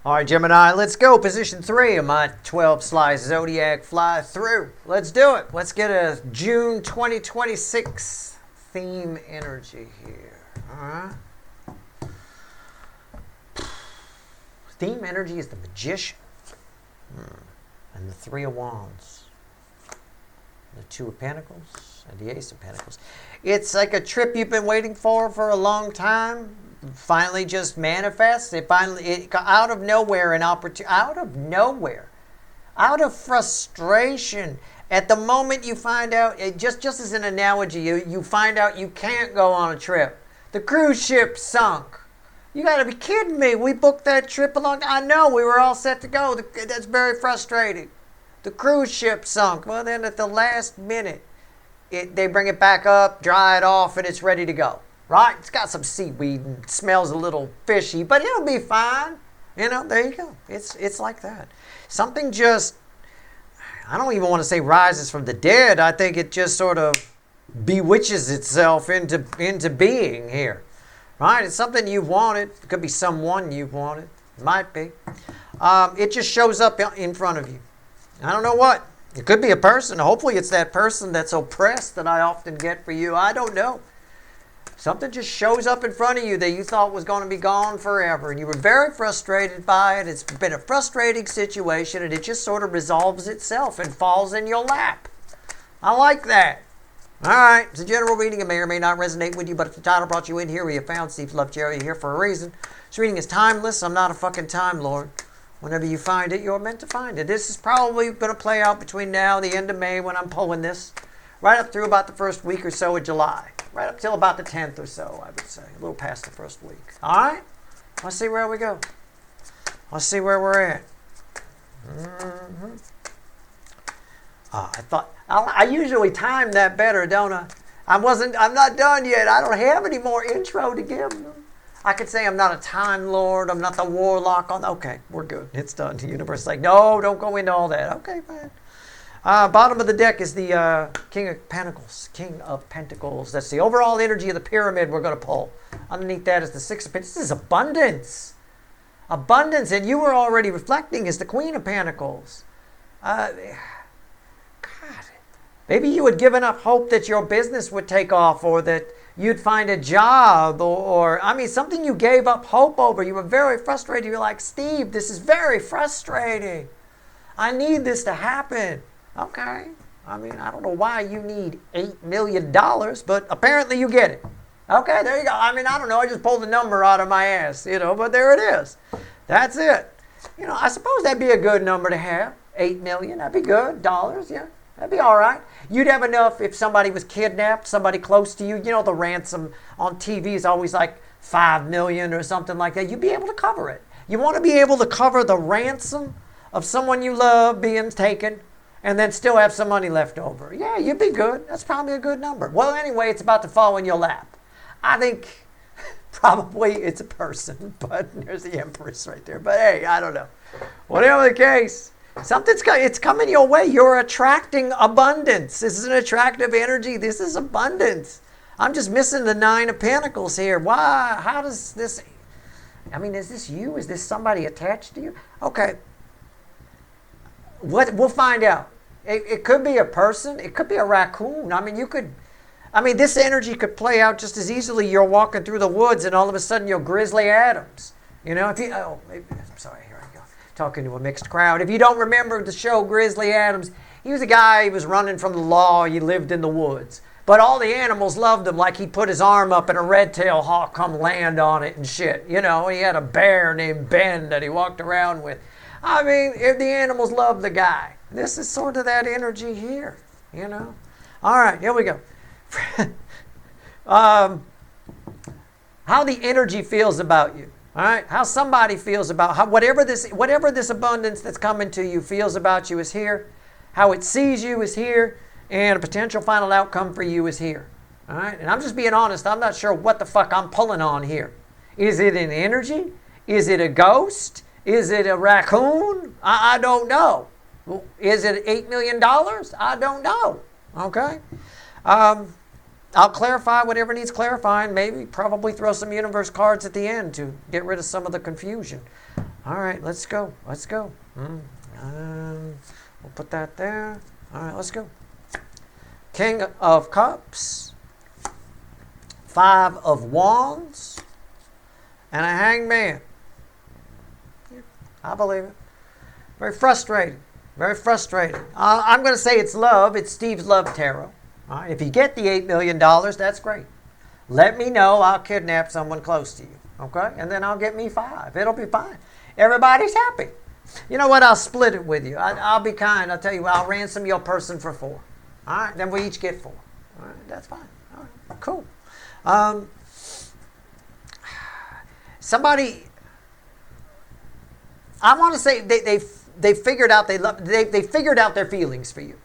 All right, Gemini, let's go. Position 3 of my 12 slice zodiac fly through. Let's do it. Let's get a June 2026 theme energy here. All right. Theme energy is the Magician. And the Three of Wands. The Two of Pentacles and the Ace of Pentacles. It's like a trip you've been waiting for a long time. Finally just manifests. It out of nowhere, an opportunity, out of nowhere, out of frustration. At the moment you find out, just as an analogy, you find out you can't go on a trip. The cruise ship sunk. You got to be kidding me. We booked that trip I know, we were all set to go. That's very frustrating. The cruise ship sunk. Well, then at the last minute, they bring it back up, dry it off, and it's ready to go. Right? It's got some seaweed and smells a little fishy, but it'll be fine. You know, there you go. It's like that. Something just, I don't even want to say rises from the dead. I think it just sort of bewitches itself into being here. Right? It's something you've wanted. It could be someone you've wanted. It might be. It just shows up in front of you. I don't know what. It could be a person. Hopefully it's that person that's oppressed that I often get for you. I don't know. Something just shows up in front of you that you thought was going to be gone forever, and you were very frustrated by it. It's been a frustrating situation, and it just sort of resolves itself and falls in your lap. I like that. All right, it's a general reading. It may or may not resonate with you, but if the title brought you in here, where you found Steve Love Cherry, you're here for a reason. This reading is timeless. I'm not a fucking time lord. Whenever you find it, you're meant to find it. This is probably going to play out between now and the end of May when I'm pulling this, right up through about the first week or so of July. Right up till about the 10th or so, I would say. A little past the first week. All right? Let's see where we go. Let's see where we're at. I usually time that better, don't I? I'm not done yet. I don't have any more intro to give them. I could say I'm not a time lord. I'm not the warlock. Okay, we're good. It's done. The universe is like, no, don't go into all that. Okay, fine. Bottom of the deck is the King of Pentacles. King of Pentacles. That's the overall energy of the pyramid we're going to pull. Underneath that is the Six of Pentacles. This is abundance. Abundance. And you were already reflecting is the Queen of Pentacles. God. Maybe you had given up hope that your business would take off or that you'd find a job or something you gave up hope over. You were very frustrated. You were like, Steve, this is very frustrating. I need this to happen. Okay. I don't know why you need $8 million, but apparently you get it. Okay, there you go. I don't know. I just pulled the number out of my ass, but there it is. That's it. I suppose that'd be a good number to have. 8 million, that'd be good. Dollars, yeah. That'd be all right. You'd have enough if somebody was kidnapped, somebody close to you. The ransom on TV is always like 5 million or something like that. You'd be able to cover it. You want to be able to cover the ransom of someone you love being taken and then still have some money left over. Yeah, you'd be good. That's probably a good number. Well, anyway, it's about to fall in your lap. I think probably it's a person, but there's the Empress right there. But hey, I don't know. Whatever the case, it's coming your way. You're attracting abundance. This is an attractive energy. This is abundance. I'm just missing the Nine of Pentacles here. Why? How does this... is this you? Is this somebody attached to you? Okay. We'll find out. It could be a person. It could be a raccoon. This energy could play out just as easily. You're walking through the woods and all of a sudden you're Grizzly Adams. I'm sorry, here I go. Talking to a mixed crowd. If you don't remember the show Grizzly Adams, he was a guy, he was running from the law. He lived in the woods. But all the animals loved him, like he put his arm up and a red-tailed hawk come land on it and shit. He had a bear named Ben that he walked around with. If the animals love the guy. This is sort of that energy here, All right, here we go. How the energy feels about you. All right, how somebody feels about whatever this abundance that's coming to you feels about you is here. How it sees you is here, and a potential final outcome for you is here. All right, and I'm just being honest. I'm not sure what the fuck I'm pulling on here. Is it an energy? Is it a ghost? Is it a raccoon? I don't know. Is it $8 million? I don't know. Okay. I'll clarify whatever needs clarifying. Maybe, probably throw some universe cards at the end to get rid of some of the confusion. All right, let's go. Let's go. We'll put that there. All right, let's go. King of Cups, 5 of Wands, and a Hangman. Yeah, I believe it. Very frustrating. Very frustrating. I'm going to say it's love. It's Steve's Love Tarot. All right, if you get the $8 million, that's great. Let me know. I'll kidnap someone close to you. Okay? And then I'll get me 5. It'll be fine. Everybody's happy. You know what? I'll split it with you. I'll be kind. I'll tell you what. I'll ransom your person for 4. All right? Then we each get 4. All right? That's fine. All right. Cool. Somebody, I want to say they figured out they figured out their feelings for you.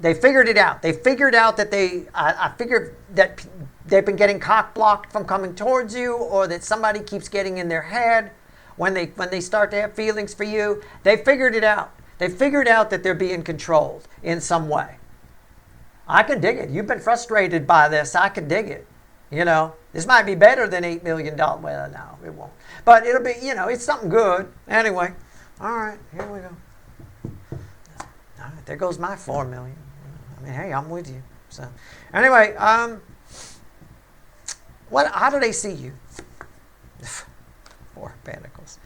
They figured it out. They figured out that I figured that they've been getting cock blocked from coming towards you, or that somebody keeps getting in their head when they start to have feelings for you. They figured it out. They figured out that they're being controlled in some way. I can dig it. You've been frustrated by this. I can dig it. You know, this might be better than $8 million. Well, no, it won't. But it'll be, you know, it's something good. Anyway, all right, here we go. All right, there goes my $4 million. I mean, hey, I'm with you. So, anyway, how do they see you? 4 Pentacles.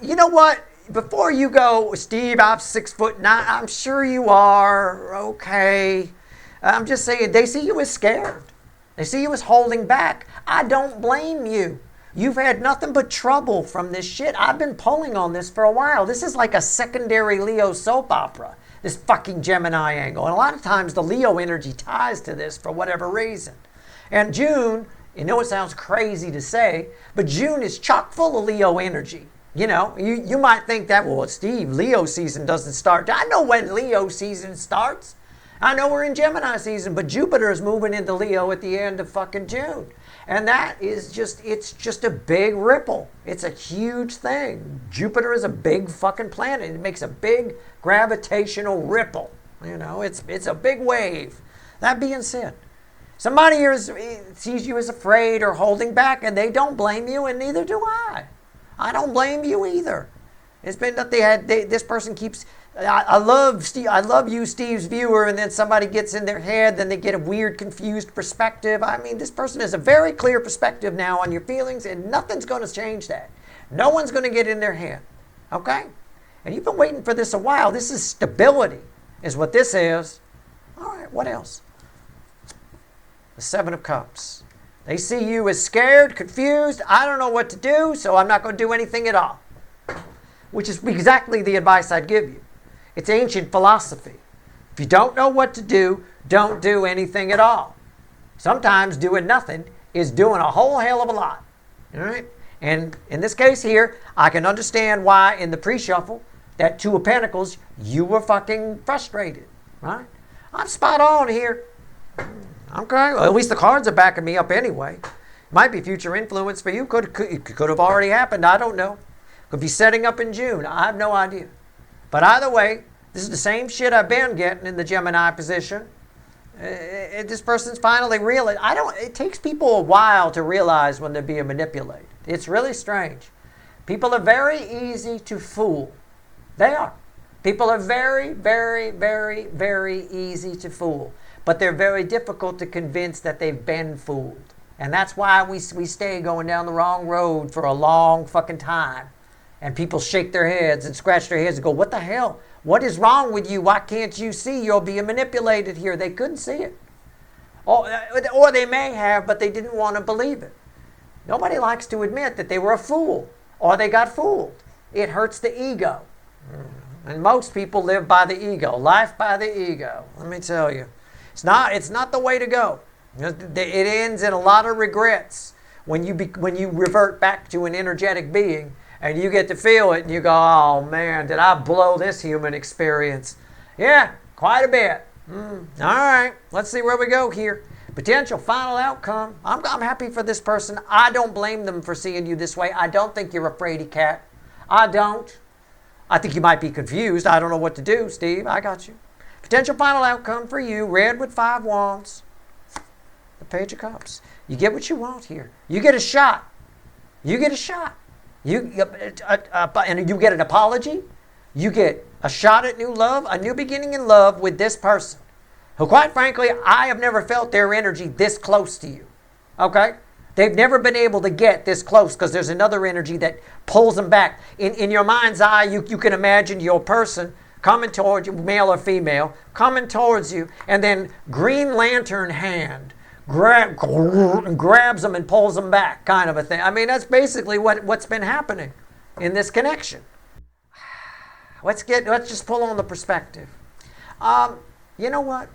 You know what? Before you go, Steve, I'm 6'9". I'm sure you are. Okay. I'm just saying, they see you as scared. They see you as holding back. I don't blame you. You've had nothing but trouble from this shit. I've been pulling on this for a while. This is like a secondary Leo soap opera, this fucking Gemini angle. And a lot of times the Leo energy ties to this for whatever reason. And June, you know it sounds crazy to say, but June is chock full of Leo energy. You know, you might think that, well, Steve, Leo season doesn't start. I know when Leo season starts. I know we're in Gemini season, but Jupiter is moving into Leo at the end of fucking June. And that is just, it's just a big ripple. It's a huge thing. Jupiter is a big fucking planet. It makes a big gravitational ripple. You know, it's a big wave. That being said, somebody here sees you as afraid or holding back, and they don't blame you, and neither do I. I don't blame you either. It's been that this person keeps, I love you, Steve's viewer, and then somebody gets in their head, then they get a weird, confused perspective. I mean, this person has a very clear perspective now on your feelings, and nothing's going to change that. No one's going to get in their head, okay? And you've been waiting for this a while. This is stability, is what this is. All right, what else? The 7 of Cups. They see you as scared, confused. I don't know what to do, so I'm not going to do anything at all. Which is exactly the advice I'd give you. It's ancient philosophy. If you don't know what to do, don't do anything at all. Sometimes doing nothing is doing a whole hell of a lot. All right? And in this case here, I can understand why in the pre-shuffle, that 2 of Pentacles, you were fucking frustrated. Right? I'm spot on here. Okay, well, at least the cards are backing me up anyway. Might be future influence for you. Could have already happened. I don't know. Could be setting up in June. I have no idea. But either way, this is the same shit I've been getting in the Gemini position. This person's finally realized. It takes people a while to realize when they're being manipulated. It's really strange. People are very easy to fool. They are. People are very, very, very, very easy to fool. But they're very difficult to convince that they've been fooled. And that's why we stay going down the wrong road for a long fucking time. And people shake their heads and scratch their heads and go, what the hell? What is wrong with you? Why can't you see? You're being manipulated here. They couldn't see it. Or they may have, but they didn't want to believe it. Nobody likes to admit that they were a fool or they got fooled. It hurts the ego. And most people live by the ego. Life by the ego. Let me tell you. It's not the way to go. It ends in a lot of regrets when you revert back to an energetic being and you get to feel it and you go, oh man, did I blow this human experience? Yeah, quite a bit. All right, let's see where we go here. Potential final outcome. I'm happy for this person. I don't blame them for seeing you this way. I don't think you're a fraidy cat. I don't. I think you might be confused. I don't know what to do, Steve. I got you. Potential final outcome for you, red with 5 wands. The Page of Cups. You get what you want here. You get a shot. You get a shot. And you get an apology. You get a shot at new love, a new beginning in love with this person, who, quite frankly, I have never felt their energy this close to you. Okay? They've never been able to get this close because there's another energy that pulls them back. In your mind's eye, you can imagine your person coming towards you, male or female, coming towards you, and then Green Lantern hand grabs them and pulls them back, kind of a thing. I mean, that's basically what's been happening in this connection. Let's just pull on the perspective. You know what?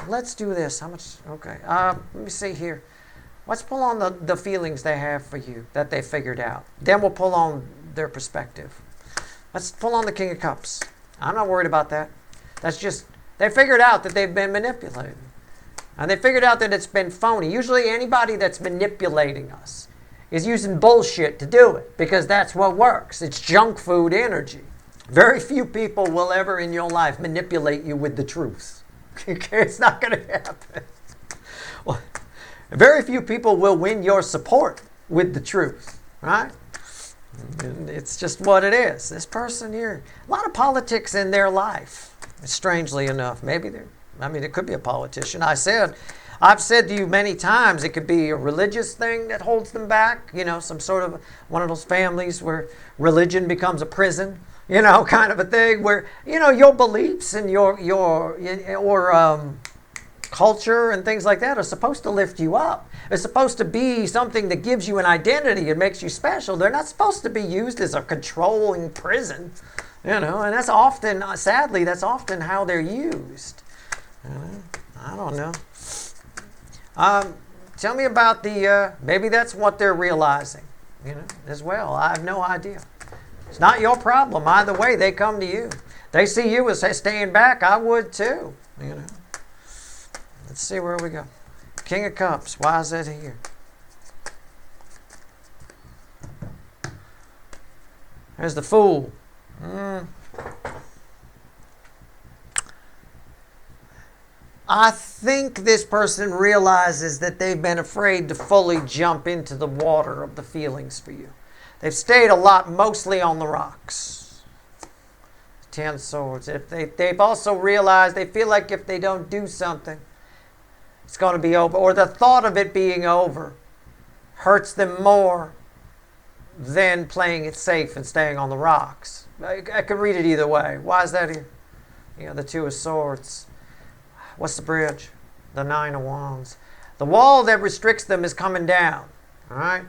Let's do this. How much? Okay. Let me see here. Let's pull on the feelings they have for you that they figured out. Then we'll pull on their perspective. Let's pull on the King of Cups. I'm not worried about that. That's just, they figured out that they've been manipulated. And they figured out that it's been phony. Usually anybody that's manipulating us is using bullshit to do it, because that's what works. It's junk food energy. Very few people will ever in your life manipulate you with the truth. Okay? It's not going to happen. Well, very few people will win your support with the truth, right? It's just what it is. This person here, a lot of politics in their life, strangely enough. It could be a politician. I've said to you many times, it could be a religious thing that holds them back, some sort of one of those families where religion becomes a prison, kind of a thing where, your beliefs and your culture and things like that are supposed to lift you up. It's supposed to be something that gives you an identity and makes you special. They're not supposed to be used as a controlling prison, and that's often, sadly, that's often how they're used. I don't know. Tell me about maybe that's what they're realizing, as well. I have no idea. It's not your problem. Either way, they come to you. They see you as staying back. I would too, Let's see where we go. King of Cups. Why is that here? There's the Fool. I think this person realizes that they've been afraid to fully jump into the water of the feelings for you. They've stayed a lot, mostly on the rocks. 10 Swords. They've also realized they feel like if they don't do something, it's going to be over. Or the thought of it being over hurts them more than playing it safe and staying on the rocks. I could read it either way. Why is that here? The Two of Swords. What's the bridge? The Nine of Wands. The wall that restricts them is coming down. All right?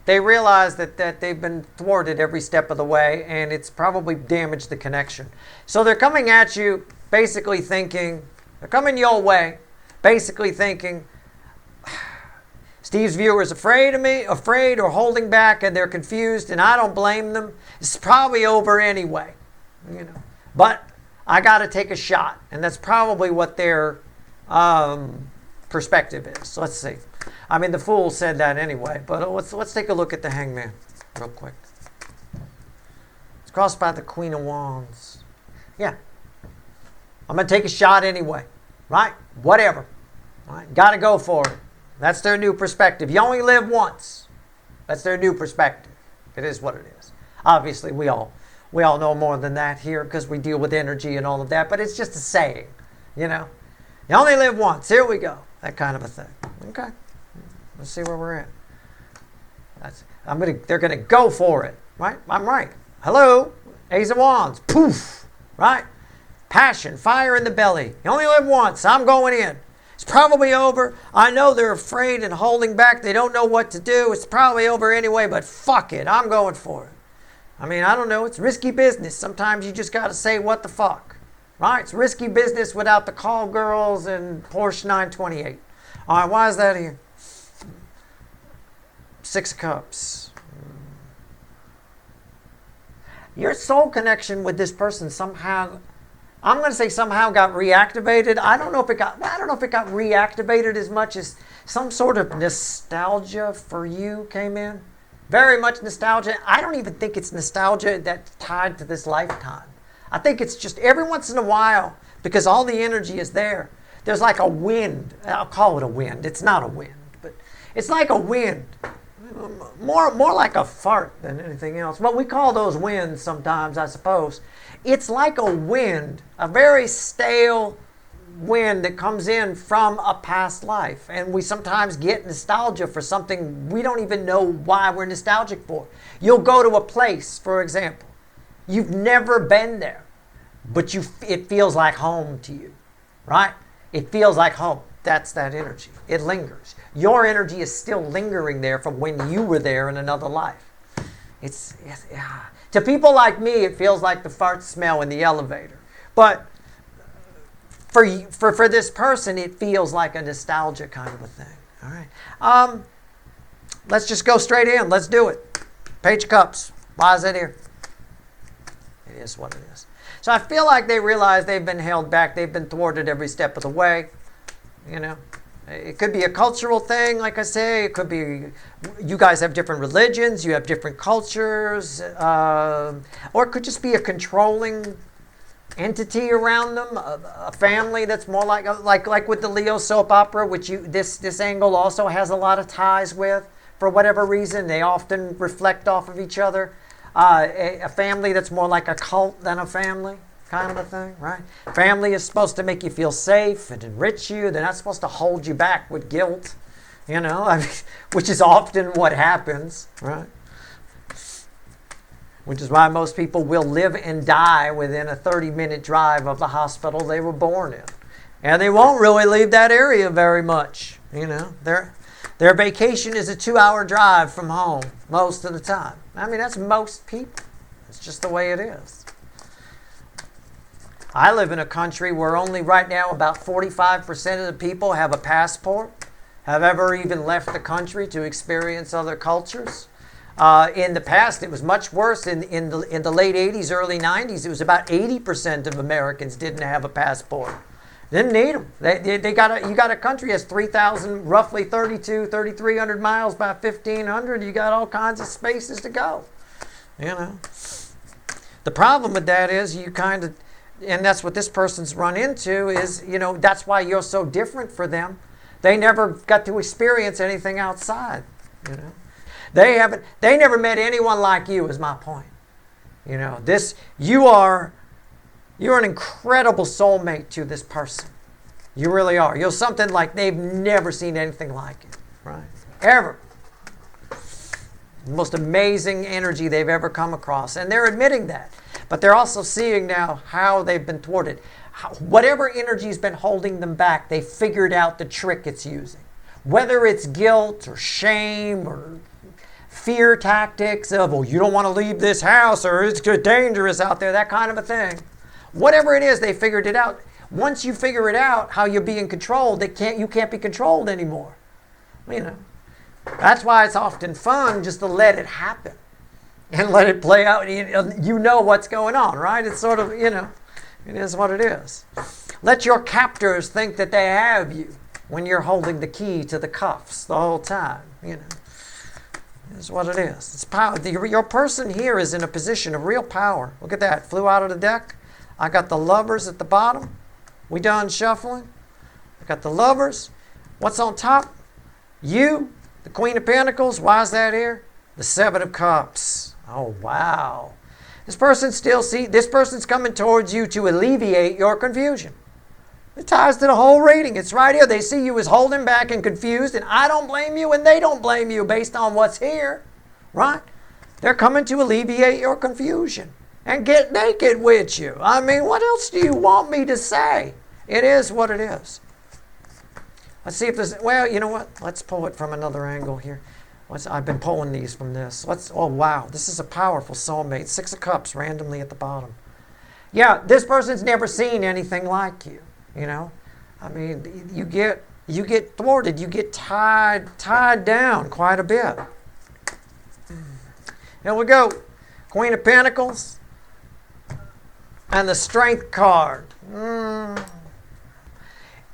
They realize that they've been thwarted every step of the way, and it's probably damaged the connection. So they're coming at you basically thinking, they're coming your way, basically thinking, Steve's viewer is afraid or holding back, and they're confused, and I don't blame them. It's probably over anyway. But I got to take a shot, and that's probably what their perspective is. So let's see. The Fool said that anyway, but let's take a look at the Hangman real quick. It's crossed by the Queen of Wands. Yeah. I'm going to take a shot anyway, right? Whatever. Right? Got to go for it. That's their new perspective. You only live once. That's their new perspective. It is what it is. Obviously, we all know more than that here because we deal with energy and all of that, but it's just a saying, You only live once. Here we go. That kind of a thing. Okay. Let's see where we're at. They're going to go for it, right? I'm right. Hello, Ace of Wands. Poof, right? Passion, fire in the belly. You only live once. I'm going in. It's probably over. I know they're afraid and holding back. They don't know what to do. It's probably over anyway, but fuck it. I'm going for it. I don't know. It's risky business. Sometimes you just got to say what the fuck, right? It's risky business without the call girls and Porsche 928. All right, why is that here? Six of Cups. Your soul connection with this person somehow, I'm going to say somehow got reactivated. I don't know if it got reactivated as much as some sort of nostalgia for you came in. Very much nostalgia. I don't even think it's nostalgia that's tied to this lifetime. I think it's just every once in a while, because all the energy is there. There's like a wind. I'll call it a wind. It's not a wind, but it's like a wind more like a fart than anything else. But we call those winds sometimes, I suppose. It's like a wind, a very stale wind that comes in from a past life. And we sometimes get nostalgia for something we don't even know why we're nostalgic for. You'll go to a place, for example. You've never been there, but it feels like home to you, right? It feels like home. That's that energy. It lingers. Your energy is still lingering there from when you were there in another life. To people like me, it feels like the fart smell in the elevator. But for this person, it feels like a nostalgia kind of a thing. All right. Let's just go straight in. Let's do it. Page of Cups. Why is that here? It is what it is. So I feel like they realize they've been held back. They've been thwarted every step of the way. You know, it could be a cultural thing, like I say. It could be you guys have different religions. You have different cultures. Or it could just be a controlling entity around them, a family that's more like with the Leo soap opera, which this angle also has a lot of ties with. For whatever reason, they often reflect off of each other. A family that's more like a cult than a family, kind of a thing, right? Family is supposed to make you feel safe and enrich you. They're not supposed to hold you back with guilt, which is often what happens, right? Which is why most people will live and die within a 30-minute drive of the hospital they were born in. And they won't really leave that area very much, Their vacation is a 2-hour drive from home most of the time. I mean, that's most people. It's just the way it is. I live in a country where only right now about 45% of the people have a passport, have ever even left the country to experience other cultures. In the past, it was much worse. In the late 80s, early 90s, it was about 80% of Americans didn't have a passport. Didn't need them. You got a country that's 3,000, roughly 3,300 miles by 1,500. You got all kinds of spaces to go. The problem with that is and that's what this person's run into is, that's why you're so different for them. They never got to experience anything outside. They never met anyone like you, is my point. You're an incredible soulmate to this person. You really are. You're something like they've never seen anything like it, right? Ever. The most amazing energy they've ever come across. And they're admitting that. But they're also seeing now how they've been thwarted. Whatever energy's been holding them back, they figured out the trick it's using. Whether it's guilt or shame or fear tactics of, you don't want to leave this house or it's dangerous out there, that kind of a thing. Whatever it is, they figured it out. Once you figure it out, how you're being controlled, you can't be controlled anymore. That's why it's often fun just to let it happen and let it play out. You know what's going on, right? It's sort of, it is what it is. Let your captors think that they have you when you're holding the key to the cuffs the whole time, It's what it is. It's power. Your person here is in a position of real power. Look at that. Flew out of the deck. I got the Lovers at the bottom. We done shuffling. I got the Lovers. What's on top? You, the Queen of Pentacles. Why is that here? The Seven of Cups. Oh, wow. This person's coming towards you to alleviate your confusion. It ties to the whole reading. It's right here. They see you as holding back and confused, and I don't blame you, and they don't blame you based on what's here, right? They're coming to alleviate your confusion and get naked with you. I mean, what else do you want me to say? It is what it is. Let's see if there's, you know what? Let's pull it from another angle here. I've been pulling these from this. Oh, wow. This is a powerful soulmate. 6 of Cups randomly at the bottom. Yeah, this person's never seen anything like you. I mean, you get thwarted. You get tied down quite a bit. Here we go. Queen of Pentacles and the Strength card.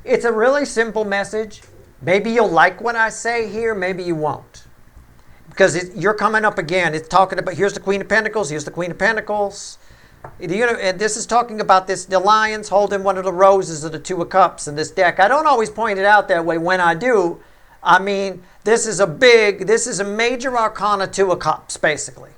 It's a really simple message. Maybe you'll like what I say here. Maybe you won't. Because you're coming up again. It's talking about, here's the Queen of Pentacles. Here's the Queen of Pentacles. And this is talking about the lions holding one of the roses of the 2 of Cups in this deck. I don't always point it out that way. When I do, I mean, this is a major arcana 2 of cups, basically.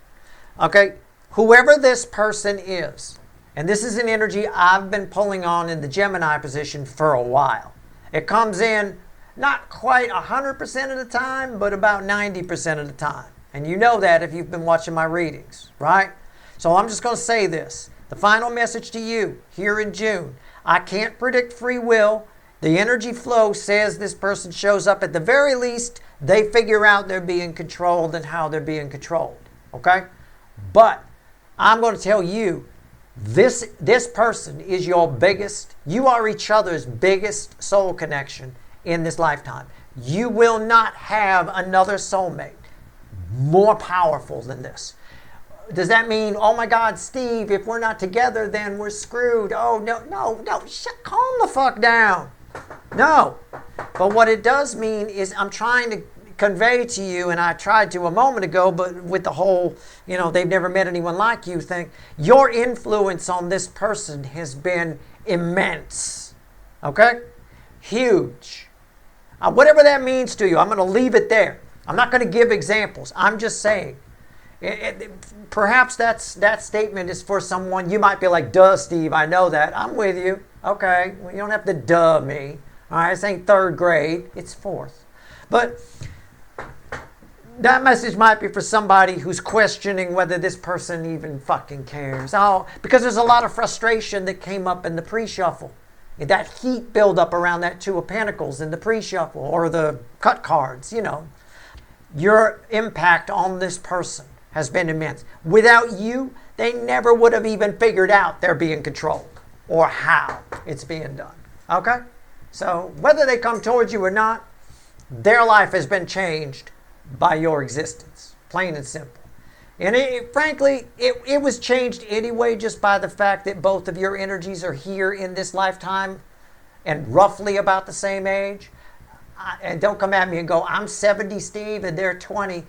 Okay? Whoever this person is, and this is an energy I've been pulling on in the Gemini position for a while. It comes in not quite 100% of the time, but about 90% of the time. And you know that if you've been watching my readings, right? So I'm just going to say this. The final message to you here in June. I can't predict free will. The energy flow says this person shows up. At the very least, they figure out they're being controlled and how they're being controlled. Okay? But I'm going to tell you, this person is your biggest, you are each other's biggest soul connection in this lifetime. You will not have another soulmate more powerful than this. Does that mean, oh my God, Steve, if we're not together, then we're screwed? Oh, no, calm the fuck down. No. But what it does mean is I'm trying to convey to you, and I tried to a moment ago, but with the whole, they've never met anyone like you thing, your influence on this person has been immense. Okay? Huge. Whatever that means to you, I'm going to leave it there. I'm not going to give examples. I'm just saying. Perhaps that statement is for someone. You might be like, duh, Steve, I know that. I'm with you. Okay, well, you don't have to duh me. All right, this ain't 3rd grade. It's 4th. But that message might be for somebody who's questioning whether this person even fucking cares. Oh, because there's a lot of frustration that came up in the pre-shuffle. That heat buildup around that 2 of Pentacles in the pre-shuffle or the cut cards, Your impact on this person has been immense. Without you, they never would have even figured out they're being controlled or how it's being done. Okay? So whether they come towards you or not, their life has been changed by your existence. Plain and simple. And frankly, it was changed anyway just by the fact that both of your energies are here in this lifetime and roughly about the same age. And don't come at me and go, I'm 70, Steve, and they're 20.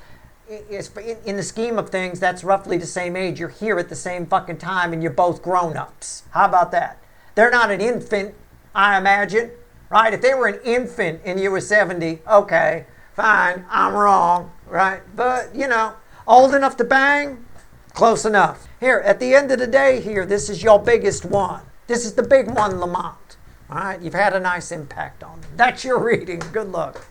In the scheme of things, that's roughly the same age. You're here at the same fucking time, and you're both grown-ups. How about that? They're not an infant, I imagine, right? If they were an infant and you were 70, okay, fine, I'm wrong, right? But, old enough to bang, close enough. Here, at the end of the day here, this is your biggest one. This is the big one, Lamont. All right, you've had a nice impact on them. That's your reading. Good luck.